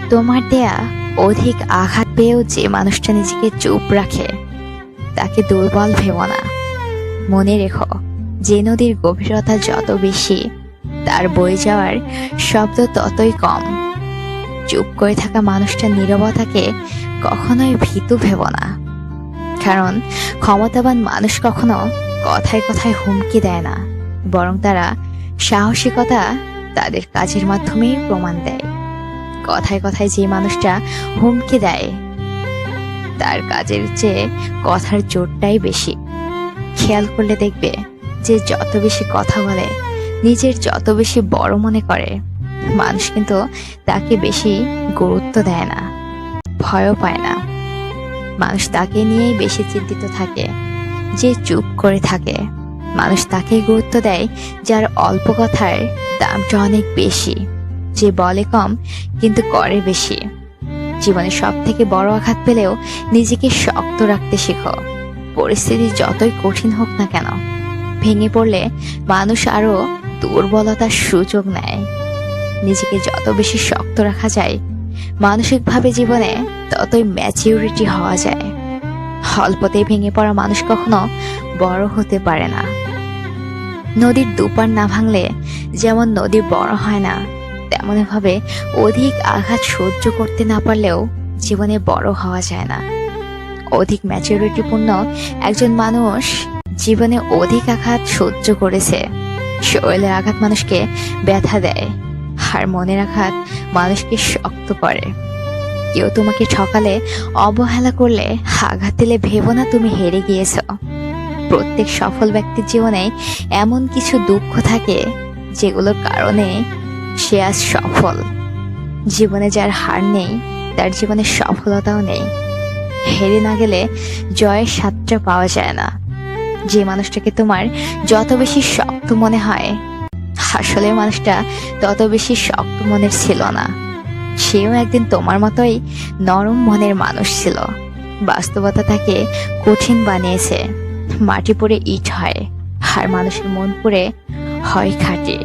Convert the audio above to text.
তোমার দেয়া অধিক আঘাত পেয়েও যে মানুষটা নিজেকে চুপ রাখে তাকে দুর্বল ভেবো না। মনে রেখো, যে নদীর গভীরতা যত বেশি তার বয়ে যাওয়ার শব্দ ততই কম। চুপ করে থাকা মানুষটা নীরবতাকে কখনোই ভীতু ভেবো না, কারণ ক্ষমতাবান মানুষ কখনো কথায় কথায় হুমকি দেয় না, বরং তারা সাহসিকতা তাদের কাজের মাধ্যমেই প্রমাণ দেয়। কথায় কথায় যে মানুষটা হুমকি দেয় তার কাজের চেয়ে কথার জোরটাই বেশি। খেয়াল করলে দেখবে, যে যত বেশি কথা বলে, নিজের যত বেশি বড় মনে করে, মানুষ কিন্তু তাকে বেশি গুরুত্ব দেয় না, ভয়ও পায় না। মানুষ তাকে নিয়েই বেশি চিন্তিত থাকে। যে চুপ করে থাকে, মানুষ তাকেই গুরুত্ব দেয় যার অল্প কথার দামটা অনেক বেশি। যে বলে কম কিন্তু করে বেশি। জীবনে সব থেকে বড় আঘাত পেলেও নিজেকে শক্ত রাখতে শেখো। পরিস্থিতি যতই কঠিন হোক না কেন, ভেঙে পড়লে মানুষ আরো দুর্বলতার সুযোগ নেয়। নিজেকে যত বেশি শক্ত রাখা যায়, মানসিকভাবে জীবনে ততই ম্যাচিউরিটি হওয়া যায়। অল্পতেই ভেঙে পড়া মানুষ কখনো বড় হতে পারে না। নদীর দুপার না ভাঙলে যেমন নদী বড় হয় না, তেমনি ভাবে অধিক আঘাত সহ্য করতে না পারলেও জীবনে বড় হওয়া যায় না। অধিক ম্যাচুরিটিপূর্ণ একজন মানুষ জীবনে অধিক আঘাত সহ্য করেছে। শরীরের আঘাত মানুষকে ব্যথা দেয়, আর মনের আঘাত মানুষকে শক্ত করে। কেউ তোমাকে ঠকালে, অবহেলা করলে, আঘাত দিলে ভেবো না তুমি হেরে গিয়েছ। প্রত্যেক সফল ব্যক্তির জীবনে এমন কিছু দুঃখ থাকে যেগুলোর কারণে সে আজ সফল। জীবনে যার হার নেই, তার জীবনে সফলতাও নেই। হেরে না গেলে জয়ের স্বাদটা পাওয়া যায় না। যে মানুষটাকে তোমার যত বেশি শক্ত মনে হয়, আসলে মানুষটা তত বেশি শক্ত মনের ছিল না। সেও একদিন তোমার মতোই নরম মনের মানুষ ছিল। বাস্তবতা তাকে কঠিন বানিয়েছে। মাটি পড়ে ইট হয়, আর মানুষের মন পড়ে হয় খাঁটি।